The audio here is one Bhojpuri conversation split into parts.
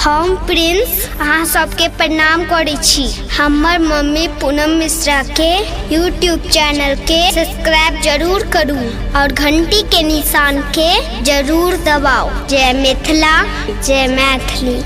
हम प्रिंस अहाँ सबके प्रणाम करै छी। हमर मम्मी पूनम मिश्रा के यूट्यूब चैनल के सब्सक्राइब जरूर करू और घंटी के निशान के जरूर दबाओ। जय मिथिला, जय मैथिली।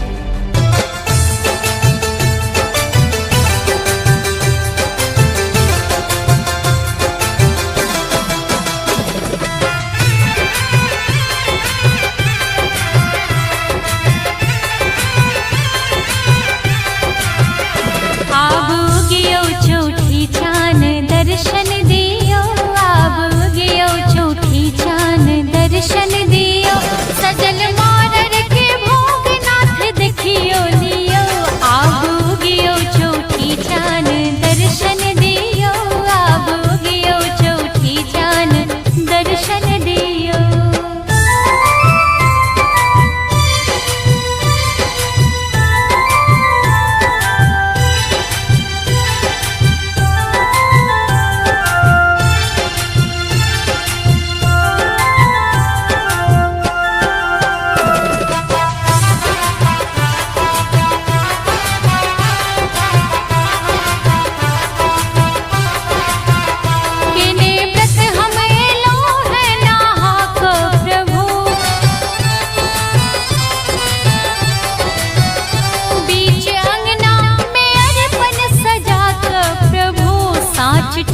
दर्शन दियो, आब गियो चौठी चान दर्शन दियो, सजल मारर के भोगनाथ देखियो लियो, आब गियो चौठी चान दर्शन दियो, आब गियो चौठी चान दर्शन दियो।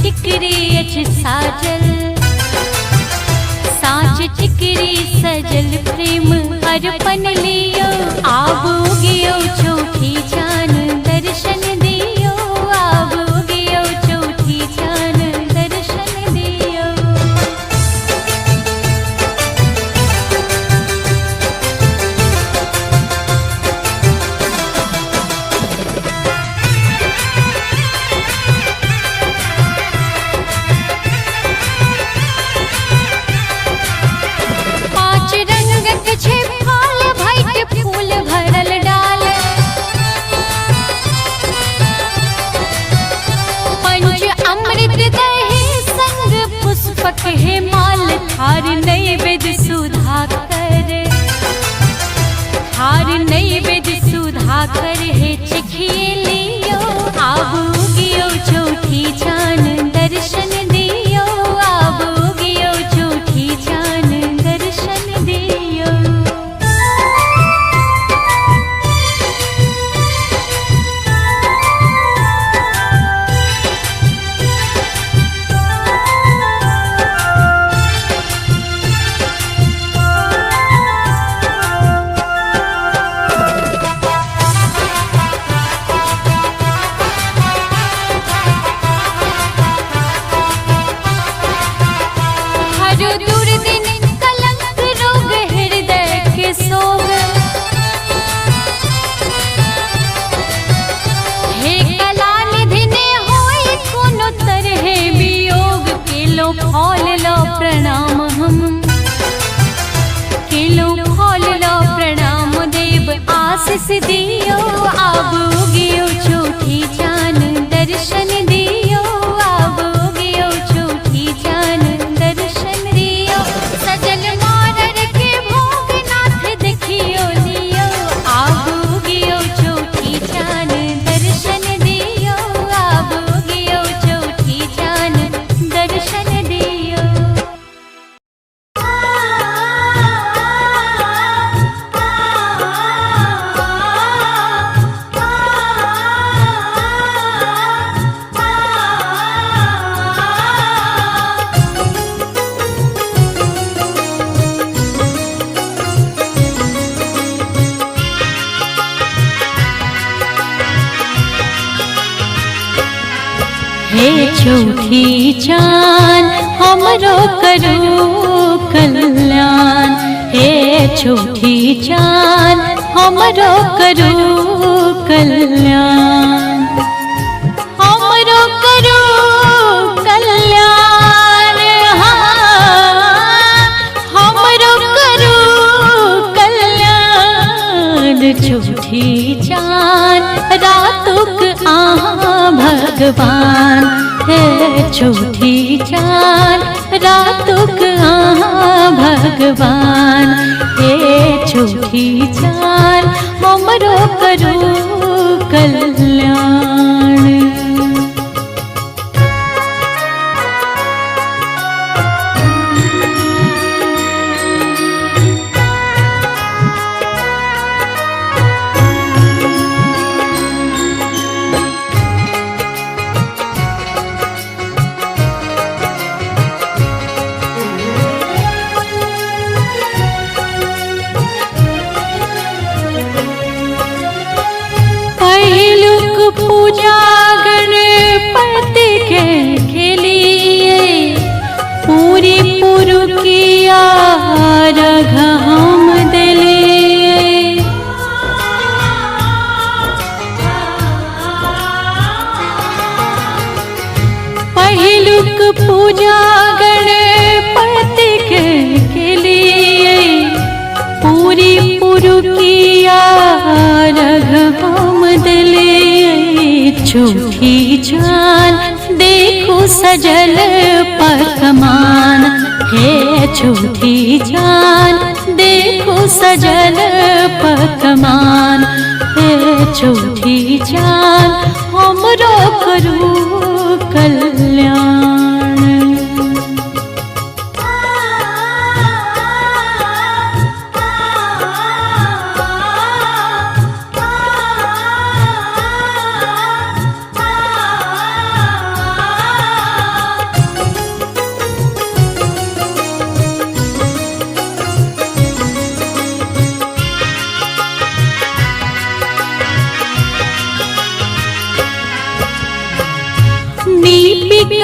टिकरी साजल साँच टिकरी सजल प्रेम अर्पण लियो, आबू गियो चौठी चान दर्शन दियो, आबू गियो चौठी चान दर्शन दियो। हे माल थार नैवेद्य सुधाकर, थार नैवेद्य सुधाकर हे चखिए लियो, आबू गियो चौठी चान दर्शन दियो, आबू गियो चौठी चान दर्शन दियो। फल लो प्रणाम हम किलो फल लो प्रणाम देव आशीष दियो, आबू गियो चौठी चान दर्शन दियो, आबू गियो चौठी चान दर्शन दियो, सजल मारर के भोगनाथ देखियो लियो, आबू गियो चौठी चान दर्शन दियो, आबू गियो चौठी चान दर्शन दियो। हे चौठी चान हमरो करू कल्याण, हे चौठी चान हमरो करू कल्याण, हमरो करू कल्याण, हमरो करू कल्याण। चौठी चान रातुक आहाँ भगवान, हे चौठी चान रातुक भगवान, हे चौठी चान हमरो करू कल्याण। पूजा गणपति के खेलिए पूरी पुरु किया रघ हम दिलिए। पहिलुक पूजा गणपति के खेलिए पूरी पुरु किया रघ हम दिलिए। झूठी जान देखो सजल पकमान है, झूठी जान देखो सजल पकमान है, झूठी जान हमरो करू कल्याण।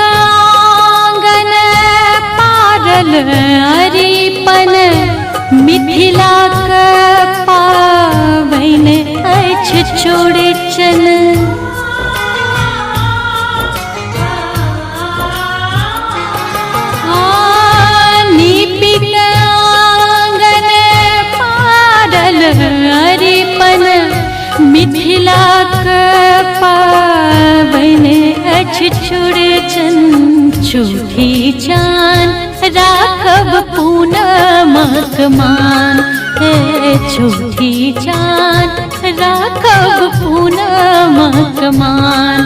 दीपिकांगन पारल अरिपन मिथिला क पावैन अछि चौड़चन। दीपिकांगन पारल अरिपन मिथिला क पावैन अछि चौड़चन। झूठी जान राखब पूनमक मान है, झूठी जान राखब पूनमक मान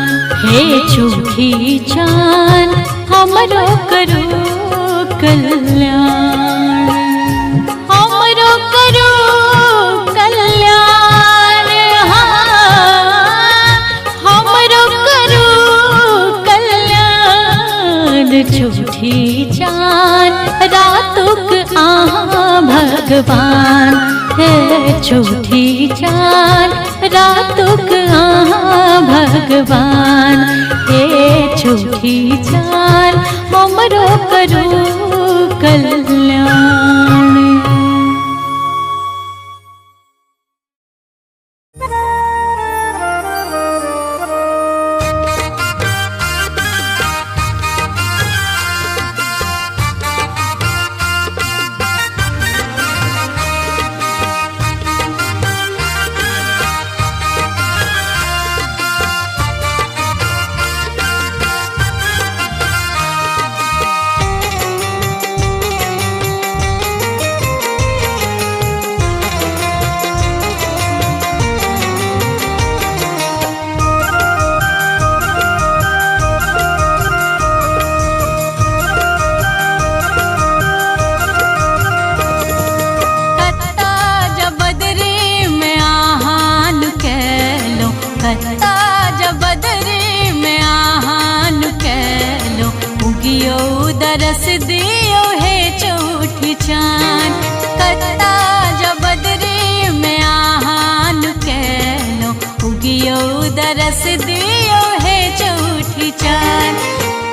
है, झूठी जान हमरो करू कल्याण। हमरो करू कल्याण, हमरो करू कल्याण। झूठी जान रातुक आहाँ भगवान है, झूठी जान रातुक आहाँ भगवान है, झूठी जान हमरो करू कल्याण। दरस दियो है चौठी चांद, कत्ता जबदरी में आहान कैलो उगियो दरस दियो है चौठी चांद।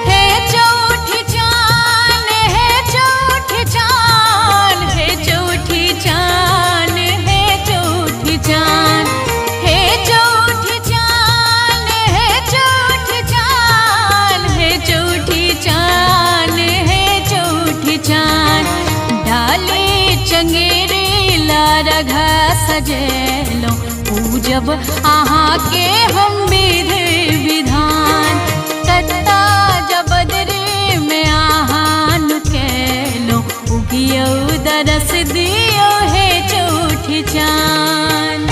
है चौठी चांद, है चौठी चांद, है चौठी चांद, है चौठी चांद, है चौठी चांद, है चौठी चांद, है चौठी चांद, है चौठी चांद। डाली चंगेरी लारघा सजेलो पूजब आहाँ के हम विधि विधान, कत्ता जबदरी में आहान कैलो उगियो दरस दियो है चौठी चांद।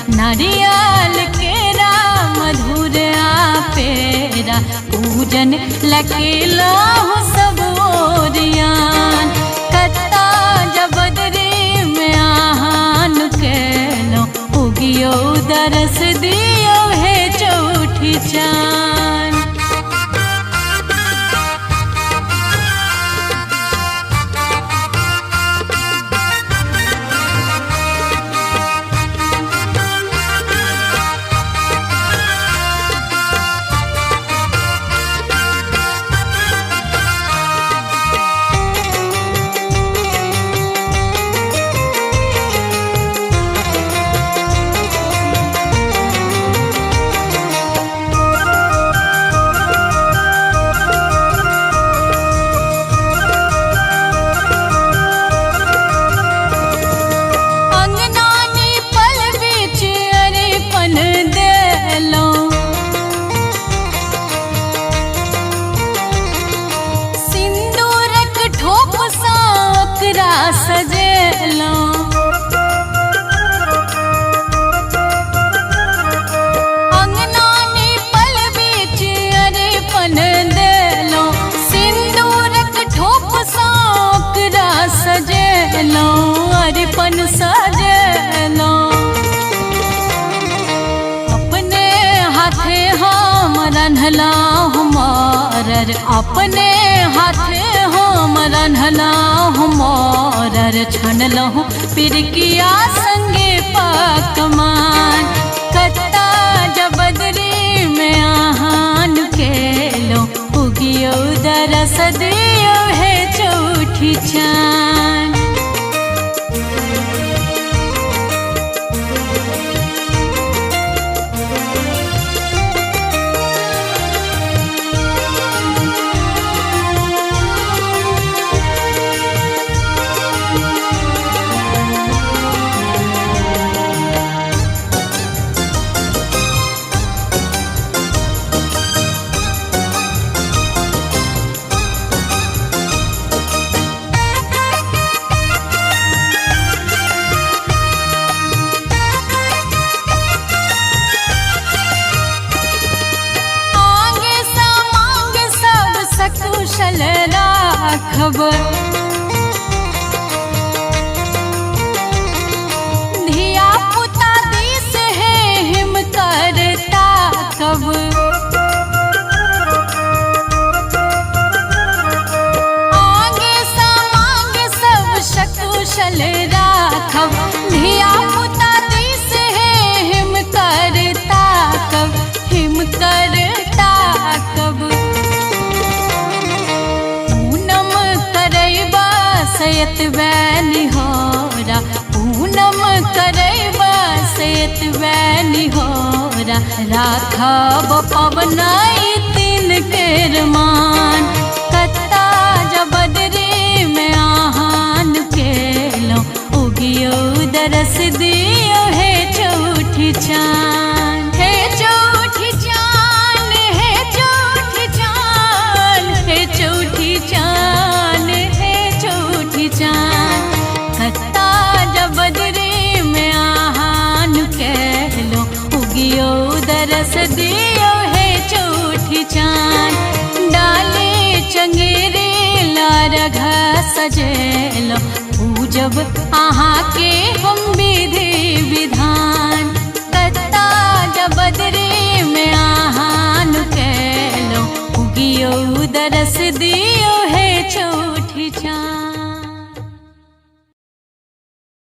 नारियल केरा मधुर पेरा पूजन लकेला हो सब ओरियान कत्ता जबदरी में आहान केलो उगियो दरस दियो है चौठी चान। सजेलो अंगना पल बीच अरेपन देलो सिंदूरक ठोप साकरा सजेलो अरेपन सजेलो अपने हाथे हम रन्हला हमार अपने हाथे हम रन्हला हमार छनलहु पिरकिया संगे पकमान कत्ता जबदरी में आहान केलो उगियो दरस दियो है चौठी चान। कुशल राखब धिया पुता दिस है हिम करता कब आगे समांग सब सकुशल राखब धिया पुता दिस है हिम करता कब हिम करता कब सयत वैनी होरा पूनम करैबा सयत वैनी होरा राखब पवनाई तीन केर मान कत्ता जबदरी में आहान केलो उगियो दरस दियो है चौठी चान है चौठी चान है चौठी चान है चौठी चान चान कत्ता जबदरी में आहान केलो उगियो दरस दियो है चौठी चान डाले चंगेरे लारघ सजेलो पूजब आहा के हम विधि विधान कत्ता जबदरी में आहान केलो उगियो दरस दियो है चौठी चान।